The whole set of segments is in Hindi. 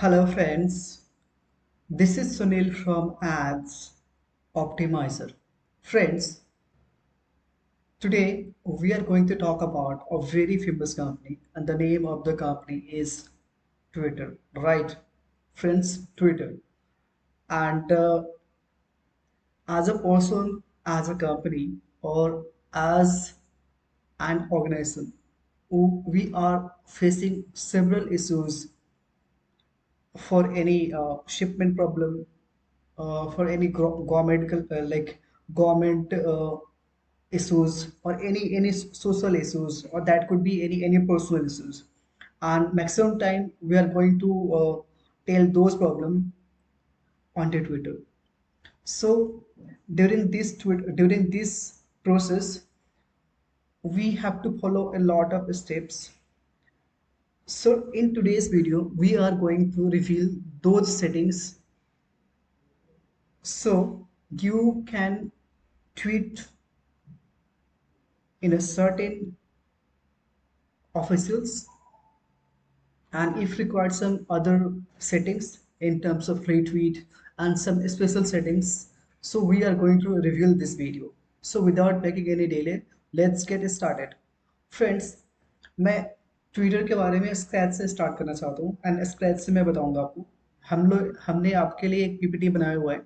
Hello friends, this is Sunil from Ads Optimizer. Friends, today we are going to talk about a very famous company and the name of the company is Twitter, right? Friends, Twitter. And as a person, as a company, or as an organization, we are facing several issues for any shipment problem, for any government like government issues or any social issues, or that could be any personal issues. And maximum time we are going to tell those problem onto Twitter. So during this process, we have to follow a lot of steps. So in today's video, we are going to reveal those settings so you can tweet in a certain officials, and if required some other settings in terms of retweet and some special settings. So we are going to reveal this video. So without making any delay, let's get started. Friends, मैं ट्विटर के बारे में स्क्रैच से स्टार्ट करना चाहता हूँ एंड स्क्रैच से मैं बताऊंगा आपको। हमने आपके लिए एक पीपीटी बनाया हुआ है।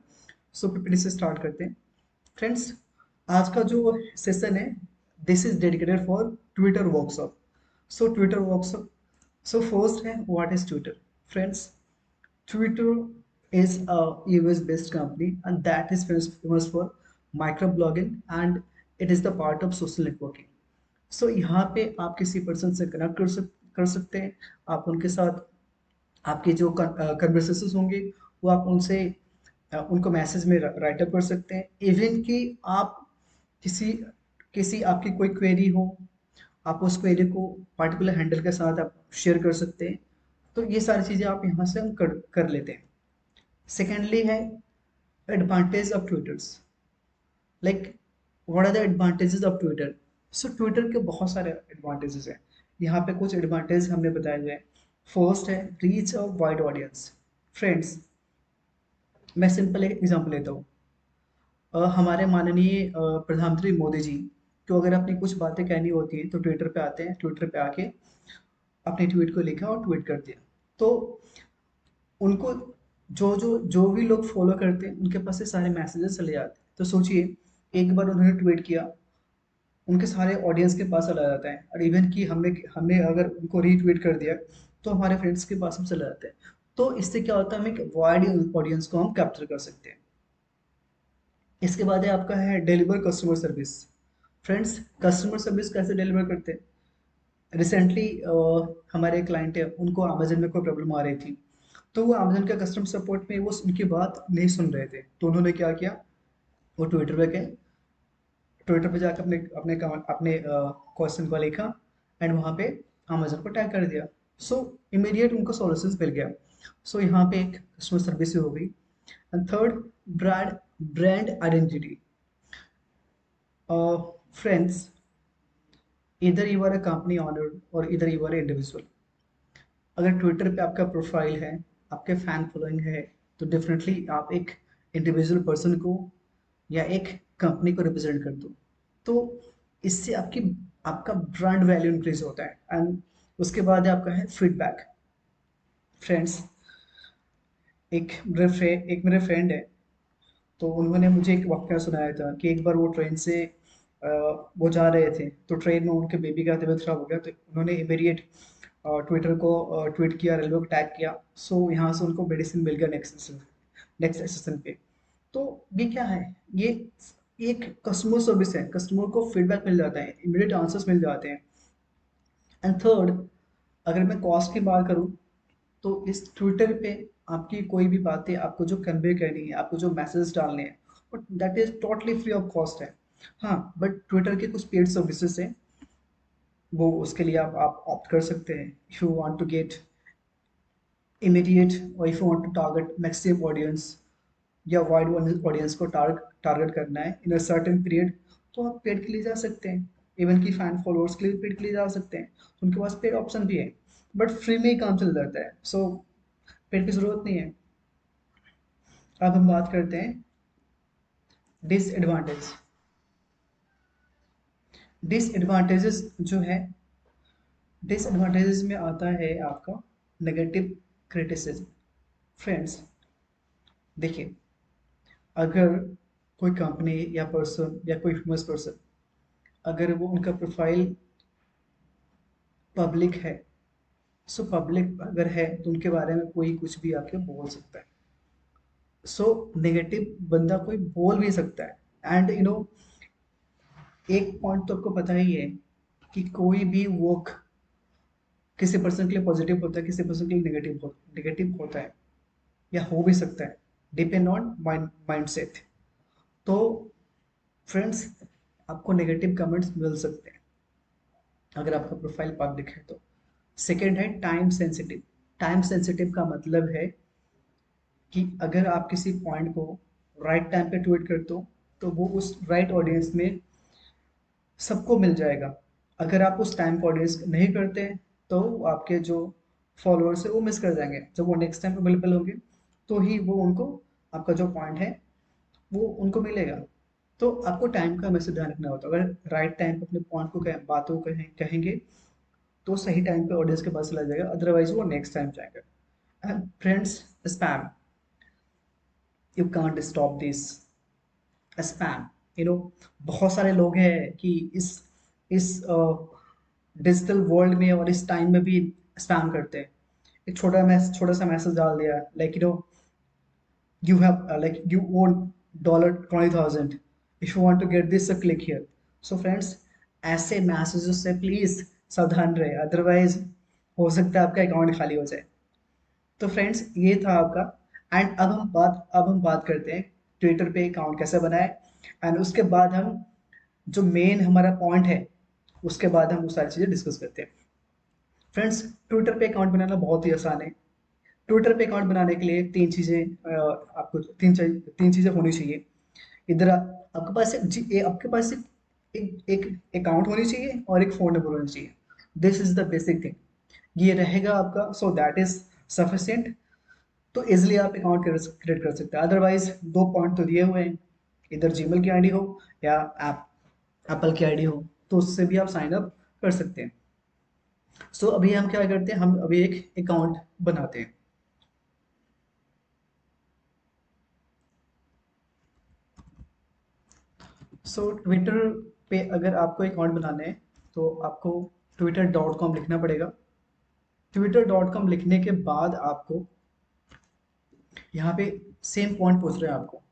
सो पीपीटी से स्टार्ट करते हैं। फ्रेंड्स, आज का जो सेशन है, this is dedicated for Twitter workshop. So Twitter workshop, so first है, what is Twitter? Friends, Twitter is a US based company and that is famous for microblogging and it is the part of social networking. So यहाँ पे आप किसी पर्सन से कनेक्ट कर सकते हैं। आप उनके साथ आपके जो कन्वर्सेशंस होंगे वो आप उनसे उनको मैसेज में राइट अप कर सकते हैं। इवन कि आप किसी किसी आपकी कोई क्वेरी हो, आप उस क्वेरी को पार्टिकुलर हैंडल के साथ आप शेयर कर सकते हैं। तो ये सारी चीज़ें आप यहाँ से हम कर लेते हैं। सेकेंडली है advantage of Twitters, like what are the advantages of Twitter. So Twitter के बहुत सारे एडवांटेजेस हैं। यहाँ पे कुछ एडवांटेज हमने बताए हुए हैं। फर्स्ट है reach of wide audience. Friends, मैं सिंपल एक एग्जांपल लेता हूँ। हमारे माननीय प्रधानमंत्री मोदी जी को अगर अपनी कुछ बातें कहनी होती हैं तो ट्विटर पे आते हैं। ट्विटर पे आके अपने ट्वीट को लिखा और ट्वीट कर दिया। तो उनको जो भी लोग फॉलो करते हैं उनके पास से सारे मैसेजेस चले जाते हैं। तो सोचिए, एक बार उन्होंने ट्वीट किया, उनके सारे ऑडियंस के पास चला जाता है। और इवन कि हमने हमने अगर उनको रीट्वीट कर दिया तो हमारे फ्रेंड्स के पास भी चला जाता है। तो इससे क्या होता है, हम एक वाइड ऑडियंस को हम कैप्चर कर सकते हैं। इसके बाद है आपका है deliver customer service. Friends, customer service कैसे डिलीवर करते हैं? रिसेंटली हमारे क्लाइंट है, उनको अमेजन में कोई प्रॉब्लम आ रही थी। तो वो अमेजन का कस्टमर सपोर्ट में वो उनकी बात नहीं सुन रहे थे। तो उन्होंने क्या किया, वो ट्विटर पे गए, ट्विटर पे जाकर अपने क्वेश्चन को लिखा एंड वहाँ पे अमेजन को टैग कर दिया। सो इमीडिएट उनको सॉल्यूशंस मिल गया। सो यहाँ पे एक कस्टमर सर्विस हो गई। And third, brand brand identity. Friends, इधर you are a company owner और इधर यू आर इंडिविजुअल। अगर ट्विटर पे आपका प्रोफाइल है, आपके फैन फॉलोइंग है, तो डेफिनेटली आप एक इंडिविजुअल पर्सन को या एक कंपनी को रिप्रेजेंट कर दो। तो इससे आपकी आपका ब्रांड वैल्यू इंक्रीज होता है। एंड उसके बाद आपका है फीडबैक। फ्रेंड्स, एक मेरे फ्रेंड है, तो उन्होंने मुझे एक वाक्य सुनाया था कि एक बार वो ट्रेन से वो जा रहे थे, तो ट्रेन में उनके बेबी का तबीयत खराब हो गया। तो उन्होंने इमीडिएट ट्विटर को ट्वीट किया, रेलवे को टैग किया। सो यहाँ से उनको मेडिसिन मिल गया नेक्स्ट स्टेशन पे। तो ये क्या है, ये एक कस्टमर सर्विस है। कस्टमर को फीडबैक मिल जाता है, इमीडिएट आंसर्स मिल जाते हैं। एंड थर्ड, अगर मैं कॉस्ट की बात करूँ, तो इस ट्विटर पे आपकी कोई भी बातें आपको जो कन्वे करनी है, आपको जो मैसेज डालने हैं, but that is totally free of cost है। हाँ, बट ट्विटर के कुछ पेड सर्विसेज हैं, वो उसके लिए आप ऑप्ट कर सकते हैं। If you want to get immediate और if you want to target maximum audience या वाइड ऑडियंस को टारगेट करना है इन अ सर्टेन पीरियड, तो आप पेड के लिए जा सकते हैं। इवन कि फैन फॉलोअर्स के लिए पेड के लिए जा सकते हैं, तो उनके पास पेड ऑप्शन भी है। बट फ्री में ही काम चल जाता है। सो पेट की जरूरत नहीं है। अब हम बात करते हैं डिसएडवांटेज। डिसएडवांटेजेस जो है, डिसएडवांटेजेस में आता है आपका नेगेटिव क्रिटिसिज्म। फ्रेंड्स देखिए, अगर कोई कंपनी या पर्सन या कोई फेमस पर्सन, अगर वो उनका प्रोफाइल पब्लिक है, सो पब्लिक अगर है तो उनके बारे में कोई कुछ भी आके बोल सकता है। सो नेगेटिव बंदा कोई बोल भी सकता है। एंड एक पॉइंट तो आपको पता ही है कि कोई भी वर्क किसी पर्सन के लिए पॉजिटिव होता है, किसी पर्सन के लिए नेगेटिव होता है या हो भी सकता है, डिपेंड ऑन माइंड सेट। तो फ्रेंड्स, आपको नेगेटिव कमेंट्स मिल सकते हैं अगर आपका प्रोफाइल पब्लिक है तो। सेकेंड है टाइम सेंसिटिव। टाइम सेंसिटिव का मतलब है कि अगर आप किसी पॉइंट को राइट टाइम पे ट्वीट करते हो तो वो उस राइट ऑडियंस में सबको मिल जाएगा। अगर आप उस टाइम को ऑडियंस नहीं करते हैं तो आपके जो फॉलोअर्स है वो मिस कर जाएंगे। जब वो नेक्स्ट टाइम अवेलेबल होंगे तो ही वो उनको आपका जो पॉइंट है वो उनको मिलेगा। तो आपको टाइम का हमेशा ध्यान रखना होता है। अगर राइट टाइम पे अपने पॉइंट को बातों को कहेंगे तो सही टाइम पे ऑडियंस के पास चला जाएगा, अदरवाइज वो नेक्स्ट टाइम जाएगा। And friends, spam, you can't stop this spam. बहुत सारे लोग हैं कि इस डिजिटल वर्ल्ड में और इस टाइम में भी स्पैम करते हैं। एक छोटा सा मैसेज डाल दिया, like you have you own $20,000, if you want to get this, so click here. So friends, ऐसे मैसेजेस से प्लीज सावधान रहे, अदरवाइज हो सकता है आपका अकाउंट खाली हो जाए। तो फ्रेंड्स, ये था आपका। एंड अब हम बात करते हैं ट्विटर पे अकाउंट कैसे बनाए। एंड उसके बाद हम जो मेन हमारा पॉइंट है उसके बाद हम वो सारी चीजें डिस्कस करते हैं। फ्रेंड्स, ट्विटर पे अकाउंट बनाना बहुत ही आसान है। ट्विटर पे अकाउंट बनाने के लिए आपको तीन चीजें होनी चाहिए। इधर आपके पास आपके पास एक अकाउंट होनी चाहिए और एक फोन नंबर होना चाहिए। This is the basic thing. ये रहेगा आपका, सो दैट इज सफिशियंट। तो इजिली आप अकाउंट क्रिएट कर सकते हैं। अदरवाइज दो पॉइंट तो दिए हुए हैं, इधर जीमेल की आईडी हो या एप्पल की आईडी हो, तो उससे भी आप साइन अप कर सकते हैं। सो अभी हम क्या करते हैं, हम अभी एक अकाउंट बनाते हैं। सो ट्विटर पे अगर आपको अकाउंट बनाना है तो आपको twitter.com लिखना पड़ेगा। twitter.com लिखने के बाद आपको यहाँ पे सेम पॉइंट पूछ रहे हैं आपको,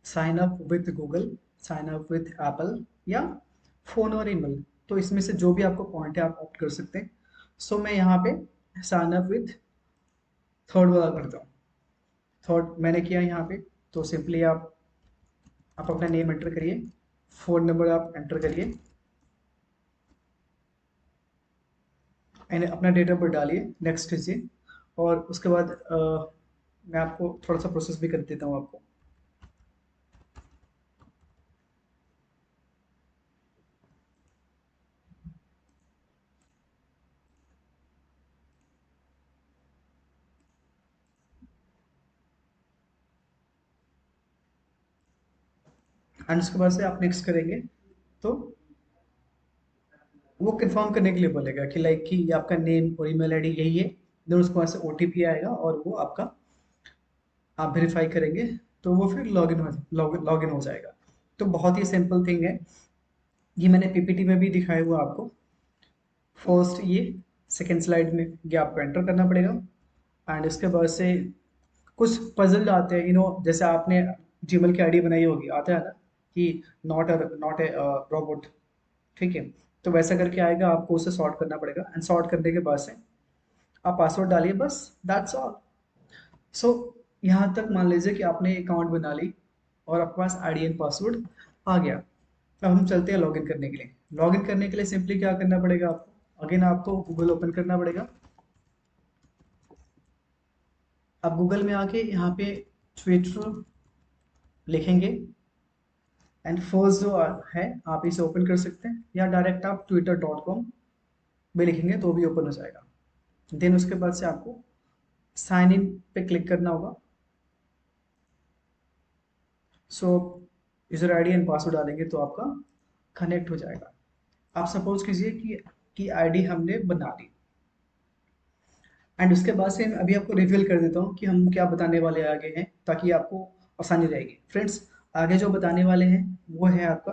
sign up with Google, sign up with Apple या फोन और ईमेल। तो इसमें से जो भी आपको पॉइंट है आप ऑप्ट कर सकते हैं। सो मैं यहाँ पे साइन अप विथ थर्ड वाला करता हूँ। थर्ड मैंने किया यहाँ पे। तो सिंपली आप अपना नेम एंटर करिए, फोन नंबर आप एंटर करिए एंड अपना डेट ऑफ बर्थ डालिए, नेक्स्ट कीजिए। और उसके बाद मैं आपको थोड़ा सा प्रोसेस भी कर देता हूँ आपको। एंड उसके बाद से आप नेक्स्ट करेंगे तो वो कंफर्म करने के लिए बोलेगा कि लाइक कि ये आपका नेम और ईमेल आईडी यही है। देन उसके बाद से ओटीपी आएगा और वो आपका आप वेरीफाई करेंगे तो वो फिर लॉगिन हो जाएगा। तो बहुत ही सिंपल थिंग है। ये मैंने पीपीटी में भी दिखाया हुआ आपको। फर्स्ट ये सेकेंड स्लाइड में ये आपको एंटर करना पड़ेगा। एंड इसके बाद से कुछ पजल आते हैं, जैसे आपने जीमेल की आईडी बनाई होगी, आता है ना कि नॉट ए रोबोट, ठीक है। तो वैसा करके आएगा, आपको उसे सॉर्ट करना पड़ेगा। एंड सॉर्ट करने के बाद से आप पासवर्ड डालिए, बस दैट्स ऑल। सो यहाँ तक मान लीजिए कि आपने अकाउंट बना ली और आपके पास आईडी एंड पासवर्ड आ गया। अब हम चलते हैं लॉगिन करने के लिए। लॉगिन करने के लिए सिंपली क्या करना पड़ेगा आपको, अगेन आपको गूगल ओपन करना पड़ेगा। अब गूगल में आके यहाँ पे ट्विटर लिखेंगे एंड फर्स्ट जो है आप इसे ओपन कर सकते हैं, या डायरेक्ट आप twitter.com में लिखेंगे तो भी ओपन हो जाएगा। देन उसके बाद से आपको साइन इन पे क्लिक करना होगा। सो यूजर आईडी एंड पासवर्ड डालेंगे तो आपका कनेक्ट हो जाएगा। आप सपोज कीजिए कि आईडी हमने बना ली, एंड उसके बाद से मैं अभी आपको रिवील कर देता हूँ कि हम क्या बताने वाले आगे हैं, ताकि आपको आसानी रहेगी। फ्रेंड्स, आगे जो बताने वाले हैं वो है आपका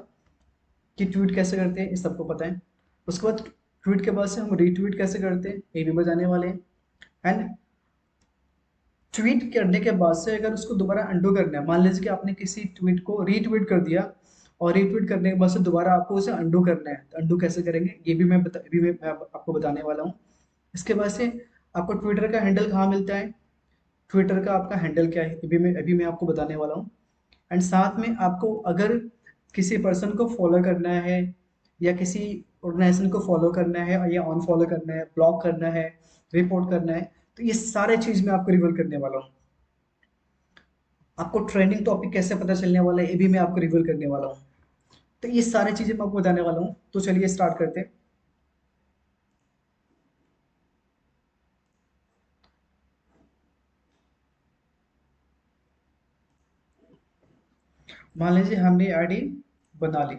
कि ट्वीट कैसे करते हैं, ये सबको पता है। उसके बाद ट्वीट के बाद से हम रीट्वीट कैसे करते हैं, ये भी बताने वाले हैं। एंड ट्वीट करने के बाद से अगर उसको दोबारा अंडू करना है, मान लीजिए कि आपने किसी ट्वीट को रीट्वीट कर दिया और रीट्वीट करने के बाद से दोबारा आपको उसे अंडू करना है, तो अंडू कैसे करेंगे ये भी मैं आपको बताने वाला हूँ। इसके बाद से आपको ट्विटर का हैंडल कहाँ मिलता है, ट्विटर का आपका हैंडल क्या है, अभी मैं आपको बताने वाला हूँ। एंड साथ में आपको अगर किसी पर्सन को फॉलो करना है या किसी ऑर्गेनाइजेशन को फॉलो करना है या अन फॉलो करना है, ब्लॉक करना है, रिपोर्ट करना है, तो ये सारे चीज मैं आपको रिवील करने वाला हूँ। आपको ट्रेंडिंग टॉपिक कैसे पता चलने वाला है, ये भी मैं आपको रिवील करने वाला हूँ। तो ये सारी चीजें मैं आपको बताने वाला हूँ, तो चलिए स्टार्ट करते हैं। मान लीजिए हमने आईडी बना ली,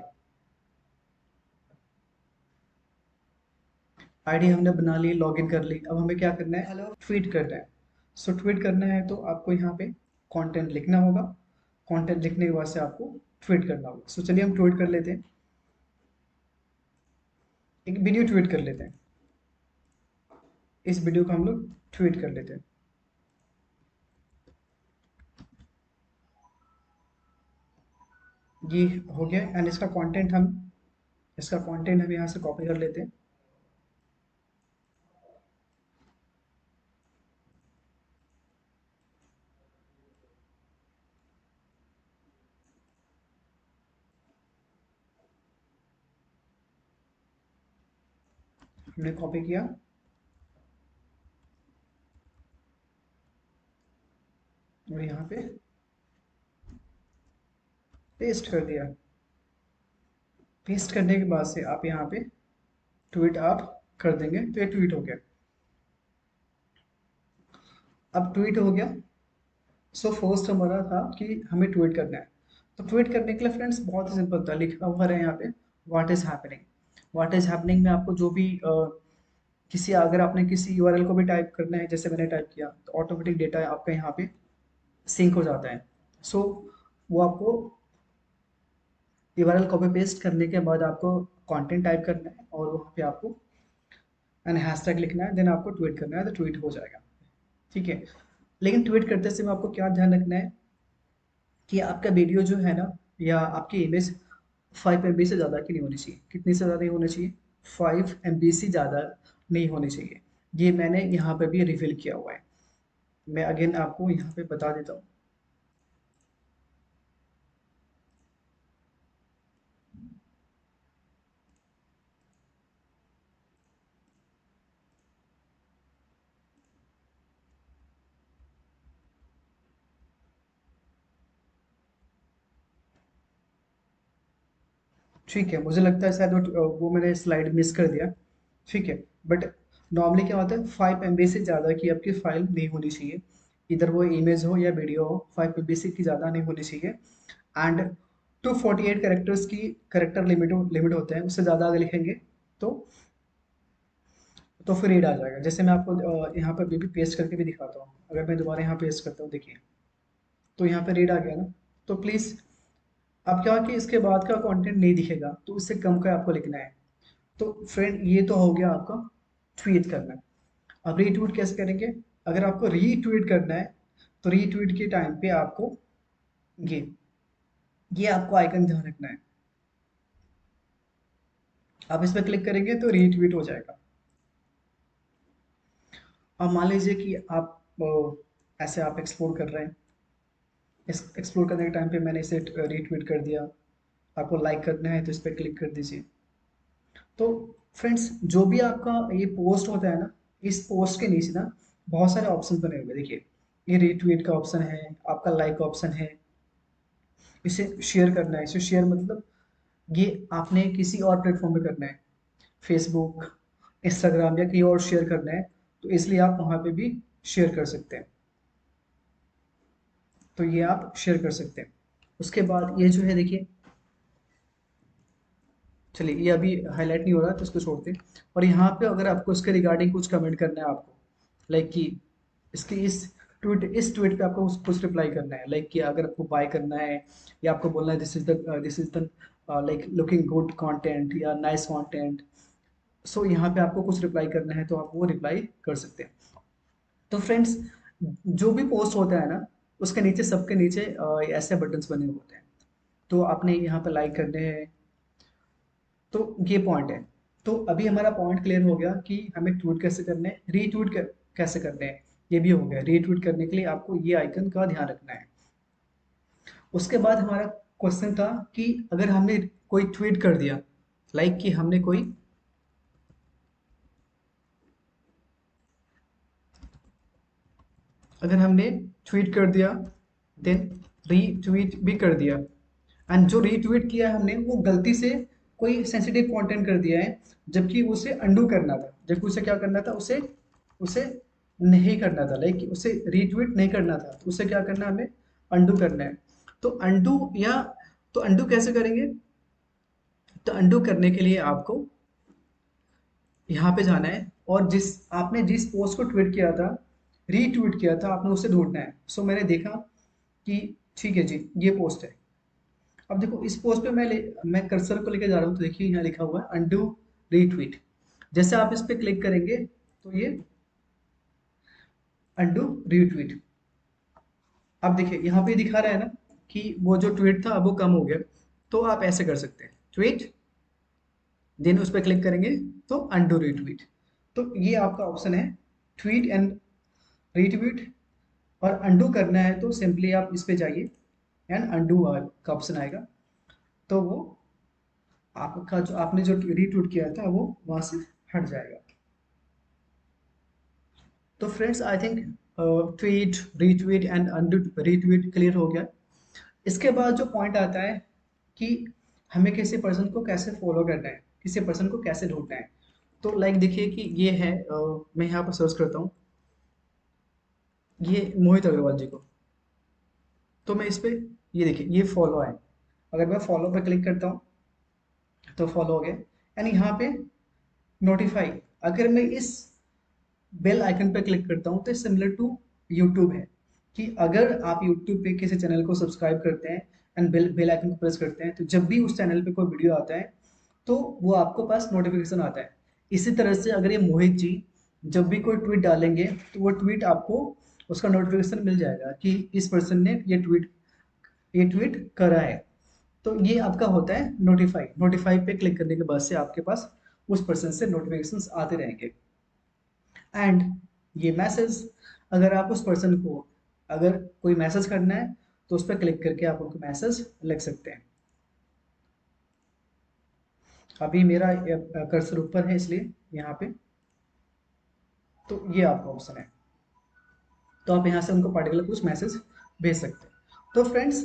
आईडी हमने बना ली, लॉगिन कर ली। अब हमें क्या करना है, हेलो ट्वीट करना है। सो ट्वीट करना है तो आपको यहाँ पे कंटेंट लिखना होगा, कंटेंट लिखने के बाद से आपको ट्वीट करना होगा। सो चलिए हम ट्वीट कर लेते हैं, एक वीडियो ट्वीट कर लेते हैं। इस वीडियो को हम लोग ट्वीट कर लेते हैं। ये हो गया। एंड इसका कंटेंट हम यहाँ से कॉपी कर लेते हैं। हमने कॉपी किया और यहाँ पे पेस्ट कर दिया। पेस्ट करने के बाद से आप यहाँ पे ट्वीट आप कर देंगे तो ये ट्वीट हो गया। अब ट्वीट हो गया। सो फर्स्ट हमारा था कि हमें ट्वीट करना है। तो ट्वीट करने के लिए फ्रेंड्स बहुत ही सिंपल था, लिखा हुआ है यहाँ पे what is happening. What is happening में आपको जो भी किसी अगर आपने किसी यूआरएल को भी टाइप करना है, जैसे मैंने टाइप किया, तो ऑटोमेटिक डेटा आपका यहाँ पे सिंक हो जाता है। सो वो आपको यूआरएल कॉपी पेस्ट करने के बाद आपको कंटेंट टाइप करना है और वहाँ पे आपको एंड हैशटैग लिखना है, देन आपको ट्वीट करना है, तो ट्वीट हो जाएगा। ठीक है। लेकिन ट्वीट करते समय आपको क्या ध्यान रखना है कि आपका वीडियो जो है ना या आपकी इमेज 5 MB से ज़्यादा की नहीं होनी चाहिए। कितनी से ज़्यादा नहीं होनी चाहिए, 5 MB से ज़्यादा नहीं होनी चाहिए। ये मैंने यहाँ पे भी रिवील किया हुआ है। मैं अगेन आपको यहाँ पे बता देता हूँ। ठीक है, मुझे लगता है शायद वो मैंने स्लाइड मिस कर दिया। ठीक है। बट नॉर्मली क्या होता है, 5 MB से ज़्यादा की आपकी फाइल नहीं होनी चाहिए। इधर वो इमेज हो या वीडियो हो, 5 MB से की ज़्यादा नहीं होनी चाहिए। एंड 248 कैरेक्टर्स की करेक्टर लिमिट होते हैं, उससे ज़्यादा अगर लिखेंगे तो फिर रीड आ जाएगा। जैसे मैं आपको यहाँ पर भी पेस्ट करके भी दिखाता हूँ। अगर मैं दोबारा यहाँ पेस्ट करता हूँ, देखिए, तो यहाँ पे रीड आ गया ना। तो प्लीज़ अब क्या कि इसके बाद का कंटेंट नहीं दिखेगा, तो उससे कम का आपको लिखना है। तो फ्रेंड, ये तो हो गया आपका ट्वीट करना। अब रीट्वीट कैसे करेंगे, अगर आपको रीट्वीट करना है तो रीट्वीट के टाइम पे आपको ये ये आपको आइकन ध्यान रखना है। आप इस पर क्लिक करेंगे तो रीट्वीट हो जाएगा। अब मान लीजिए कि आप ऐसे आप एक्सप्लोर कर रहे हैं, इस एक्सप्लोर करने के टाइम पे मैंने इसे रीट्वीट कर दिया। आपको लाइक करना है तो इस पर क्लिक कर दीजिए। तो फ्रेंड्स, जो भी आपका ये पोस्ट होता है ना, इस पोस्ट के नीचे ना बहुत सारे ऑप्शन बने हुए हैं। देखिए, ये रीट्वीट का ऑप्शन है, आपका लाइक का ऑप्शन है, इसे शेयर करना है। इसे शेयर मतलब ये आपने किसी और प्लेटफॉर्म पे करना है, फेसबुक, इंस्टाग्राम या कहीं और शेयर करना है, तो इसलिए आप वहाँ पे भी शेयर कर सकते हैं। तो ये आप शेयर कर सकते हैं। उसके बाद ये जो है देखिए, चलिए ये अभी हाईलाइट नहीं हो रहा तो इसको छोड़ते हैं। और यहाँ पे अगर आपको इसके रिगार्डिंग कुछ कमेंट करना है आपको, लाइक कि इसकी इस ट्वीट पे आपको कुछ रिप्लाई करना है, लाइक कि अगर आपको बाय करना है या आपको बोलना है this is the like looking good content या नाइस कंटेंट। सो यहाँ पे आपको कुछ रिप्लाई करना है तो आप वो रिप्लाई कर सकते हैं। तो फ्रेंड्स, जो भी पोस्ट होता है ना, उसके नीचे सबके नीचे ऐसे बटन्स बने होते हैं। तो आपने यहाँ पे लाइक करने हैं। तो ये पॉइंट है। तो अभी हमारा पॉइंट क्लियर हो गया कि हमें ट्वीट कैसे करने हैं, कैसे करने हैं। ये भी हो गया। रीट्वीट करने के लिए आपको ये आइकन का ध्यान रखना है। उसके बाद हमारा क्वेश्चन था कि अगर हमने कोई ट्वीट कर दिया, लाइक कि हमने कोई, अगर हमने ट्वीट कर दिया, देन रीट्वीट भी कर दिया, एंड जो रीट्वीट किया हमने वो गलती से कोई सेंसिटिव कंटेंट कर दिया है, जबकि उसे अंडू करना था, जबकि उसे क्या करना था, उसे उसे नहीं करना था, लाइक उसे रीट्वीट नहीं करना था, तो उसे क्या करना है, हमें अंडू करना है। तो अंडू या तो अंडू कैसे करेंगे? तो अंडू करने के लिए आपको यहाँ पे जाना है और जिस पोस्ट को ट्वीट किया था, रीट्वीट किया था, आपने उसे ढूंढना है। सो मैंने देखा कि ठीक है जी, ये पोस्ट है। अब देखो इस पोस्ट पे मैं कर्सर को लेके जा रहा हूँ, तो देखिए यहाँ लिखा हुआ है अंडू रीट्वीट। जैसे आप इस पे क्लिक करेंगे तो ये अंडू रीट्वीट। अब देखिए यहाँ पे दिखा रहा है ना कि वो जो ट्वीट था अब वो कम हो गया। तो आप ऐसे कर सकते हैं, ट्वीट, देन उस पर क्लिक करेंगे तो अंडू रीट्वीट। तो ये आपका ऑप्शन है, ट्वीट एंड रीट्वीट। और अंडू करना है तो सिंपली आप इस पे जाइए एंड अंडू का ऑप्शन आएगा। तो वो आपका जो आपने जो रीट्वीट किया था वो वहां से हट जाएगा। तो friends I think tweet, retweet and undo retweet clear हो गया। इसके बाद जो पॉइंट आता है कि हमें किसी पर्सन को कैसे फॉलो करना है, किसी पर्सन को कैसे ढूंढना है। तो लाइक देखिए कि ये है, मैं यहाँ पर सर्च करता हूँ ये मोहित अग्रवाल जी को। तो मैं इस पे, ये देखिए ये फॉलो है। अगर मैं फॉलो पे क्लिक करता हूँ तो फॉलो हो गया। एंड यहाँ पे नोटिफाई, अगर मैं इस बेल आइकन पे क्लिक करता हूँ तो सिमिलर टू यूट्यूब है कि अगर आप यूट्यूब पे किसी चैनल को सब्सक्राइब करते हैं एंड बेल आइकन को प्रेस करते हैं, तो जब भी उस चैनल पे कोई वीडियो आता है तो वो आपको पास नोटिफिकेशन आता है। इसी तरह से अगर ये मोहित जी जब भी कोई ट्वीट डालेंगे तो वो ट्वीट आपको उसका नोटिफिकेशन मिल जाएगा कि इस पर्सन ने ये ट्वीट करा है। तो ये आपका होता है नोटिफाई। नोटिफाई पे क्लिक करने के बाद से आपके पास उस पर्सन से नोटिफिकेशंस आते रहेंगे। एंड ये मैसेज, अगर आप उस पर्सन को अगर कोई मैसेज करना है तो उस पर क्लिक करके आप उनको मैसेज लिख सकते हैं। अभी मेरा कर्सर ऊपर है इसलिए यहाँ पे, तो ये आपका ऑप्शन है। तो आप यहाँ से उनको पर्टिकुलर कुछ मैसेज भेज सकते हैं। तो फ्रेंड्स,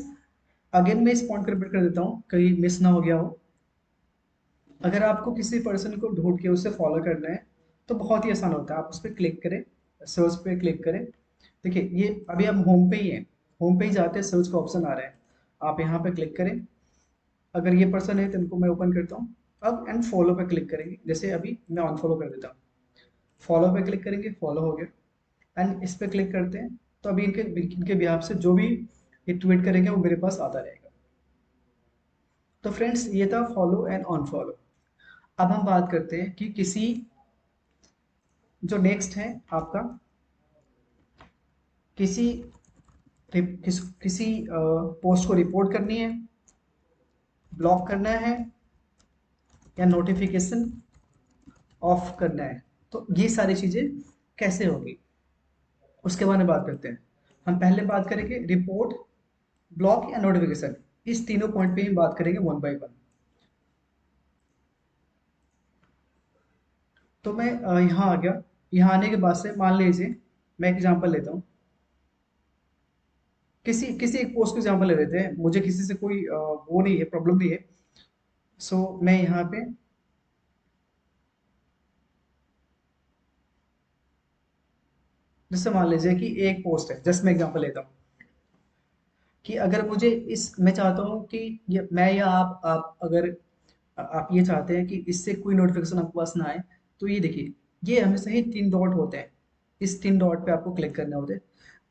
अगेन मैं इस पॉइंट को रिपीट कर देता हूँ कहीं मिस ना हो गया हो। अगर आपको किसी पर्सन को ढूंढ के उससे फॉलो करना है तो बहुत ही आसान होता है। आप उस पर क्लिक करें, सर्च पे क्लिक करें। देखिए ये अभी हम होम पे ही हैं, होम पे ही जाते हैं, सर्च का ऑप्शन आ रहा है, आप यहाँ पे क्लिक करें। अगर ये पर्सन है तो इनको मैं ओपन करता हूँ। अब एंड फॉलो पे क्लिक करेंगे, जैसे अभी मैं अनफॉलो कर देता हूँ। फॉलो पे क्लिक करेंगे, फॉलो हो गया। एंड इस पे क्लिक करते हैं तो अभी इनके इनके बिहाफ से जो भी ये ट्वीट करेंगे वो मेरे पास आता रहेगा। तो फ्रेंड्स, ये था फॉलो एंड अनफॉलो। अब हम बात करते हैं कि जो नेक्स्ट है आपका, किसी किसी पोस्ट को रिपोर्ट करनी है, ब्लॉक करना है, या नोटिफिकेशन ऑफ करना है। तो ये सारी चीजें कैसे होगी उसके बारे में बात करते हैं। हम पहले बात करेंगे रिपोर्ट, ब्लॉक या नोटिफिकेशन। इस तीनों पॉइंट पे ही बात करेंगे वन बाय वन। तो मैं यहाँ आ गया। यहाँ आने के बाद से मान लीजिए मैं एग्जांपल लेता हूँ, किसी किसी एक पोस्ट का एग्जांपल ले लेते हैं। मुझे किसी से कोई वो नहीं है, प्रॉब्लम नहीं है। सो मैं यहाँ पे जैसे मान लीजिए कि एक पोस्ट है, जस्ट मैं एग्जांपल लेता हूँ कि अगर मुझे इस मैं चाहता हूँ कि ये मैं या आप अगर आप ये चाहते हैं कि इससे कोई नोटिफिकेशन आपके पास ना आए, तो ये देखिए, ये हमेशा ही 3 डॉट होते हैं। इस 3 डॉट पे आपको क्लिक करने होते हैं।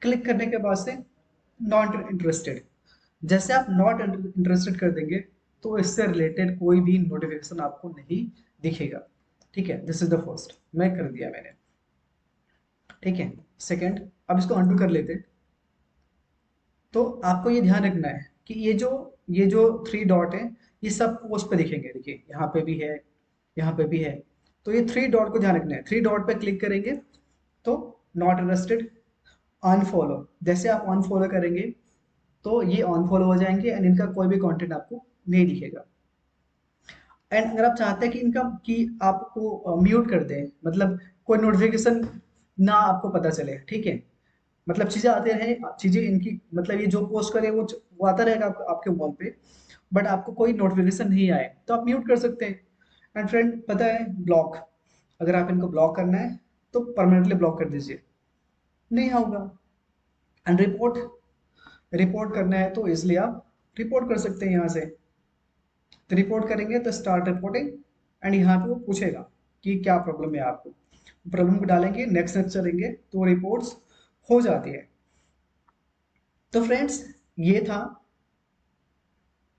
क्लिक करने के बाद से नॉट इंटरेस्टेड, जैसे आप नॉट इंटरेस्टेड कर देंगे तो इससे रिलेटेड कोई भी नोटिफिकेशन आपको नहीं दिखेगा। ठीक है, दिस इज द फर्स्ट, मैं कर दिया मैंने। ठीक है, सेकंड, अब इसको अंडू कर लेते हैं। तो आपको ये ध्यान रखना है कि ये जो 3 डॉट है, ये सब पोस्ट पे दिखेंगे। देखिए यहाँ पे भी है, यहाँ पे भी है। तो ये 3 डॉट को ध्यान रखना है। 3 डॉट पे क्लिक करेंगे तो नॉट इंटरेस्टेड, अनफॉलो, जैसे आप अनफॉलो करेंगे तो ये अनफॉलो हो जाएंगे एंड इनका कोई भी कंटेंट आपको नहीं दिखेगा। एंड अगर आप चाहते हैं कि इनका कि आपको म्यूट कर दें, मतलब कोई नोटिफिकेशन ना आपको पता चले, ठीक है, मतलब चीजें आते रहे, चीजें इनकी मतलब ये जो पोस्ट करे वो आता रहेगा आपके वॉल पे, बट आपको कोई नोटिफिकेशन नहीं आए तो आप म्यूट कर सकते हैं। एंड फ्रेंड पता है, ब्लॉक, अगर आप इनको ब्लॉक करना है तो परमानेंटली ब्लॉक कर दीजिए, नहीं होगा। एंड रिपोर्ट, रिपोर्ट करना है तो इसलिए आप रिपोर्ट कर सकते हैं यहाँ से। तो रिपोर्ट करेंगे तो स्टार्ट रिपोर्टिंग, एंड यहाँ पे वो पूछेगा कि क्या प्रॉब्लम है आपको, प्रॉब्लम को डालेंगे, नेक्स्ट नेक्स्ट चलेंगे तो रिपोर्ट्स हो जाती है। तो फ्रेंड्स, ये था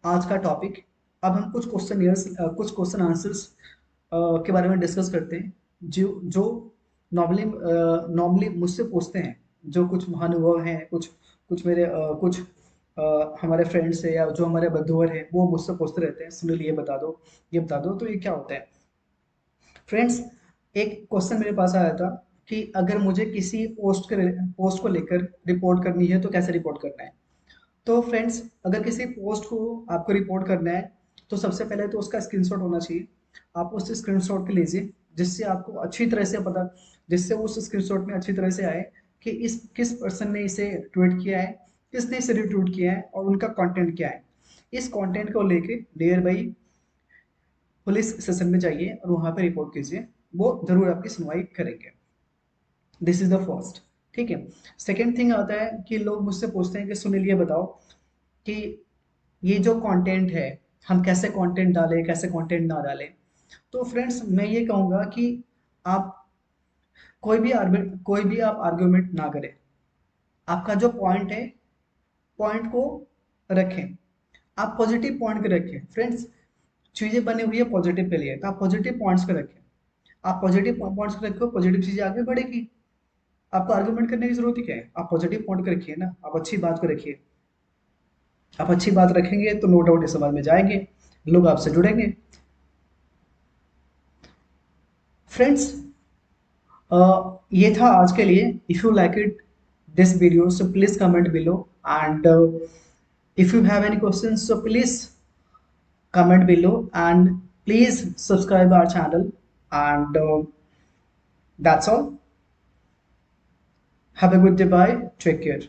आज का टॉपिक। अब हम कुछ क्वेश्चन आंसर्स के बारे में डिस्कस करते हैं, जो जो नॉर्मली मुझसे पूछते हैं, जो कुछ महानुभाव हैं, कुछ कुछ मेरे कुछ हमारे फ्रेंड्स है या जो हमारे बंधुवर हैं, वो मुझसे पूछते रहते हैं, सुनील ये बता दो, ये बता दो। तो ये क्या होता है फ्रेंड्स, एक क्वेश्चन मेरे पास आया था कि अगर मुझे किसी पोस्ट को लेकर रिपोर्ट करनी है तो कैसे रिपोर्ट करना है। तो फ्रेंड्स, अगर किसी पोस्ट को आपको रिपोर्ट करना है तो सबसे पहले तो उसका स्क्रीनशॉट होना चाहिए। आप उस स्क्रीनशॉट को लीजिए, जिससे आपको अच्छी तरह से पता, जिससे उस स्क्रीनशॉट में अच्छी तरह से आए कि इस किस पर्सन ने इसे ट्वीट किया है, किसने इसे रिट्वीट किया है और उनका कंटेंट क्या है। इस कंटेंट को लेके नियर बाई पुलिस स्टेशन में जाइए और वहां पे रिपोर्ट कीजिए, वो जरूर आपकी सुनवाई करेंगे। This is the first. ठीक है, सेकेंड थिंग आता है कि लोग मुझसे पूछते हैं कि सुनील ये बताओ कि ये जो कंटेंट है, हम कैसे कंटेंट डालें, कैसे कंटेंट ना डालें। तो फ्रेंड्स, मैं ये कहूँगा कि आप कोई भी आप आर्ग्यूमेंट ना करें। आपका जो पॉइंट है, पॉइंट को रखें, आप पॉजिटिव पॉइंट के रखें। फ्रेंड्स, चीज़ें बनी हुई है पॉजिटिव के लिए, तो आप पॉजिटिव पॉइंट्स पे रखें। आप पॉजिटिव पॉइंट्स पे रखो, पॉजिटिव चीज़ें आगे बढ़ेगी। आपको आर्ग्यूमेंट करने की जरूरत ही क्या है, आप पॉजिटिव पॉइंट को रखिए ना, आप अच्छी बात को रखिए। आप अच्छी बात रखेंगे तो नो डाउट इस समाज में जाएंगे, लोग आपसे जुड़ेंगे। फ्रेंड्स, ये था आज के लिए। If you like it this video so please comment below, and if you have any questions so please comment below, and please subscribe our channel, and that's all. Have a good day, bye, take care.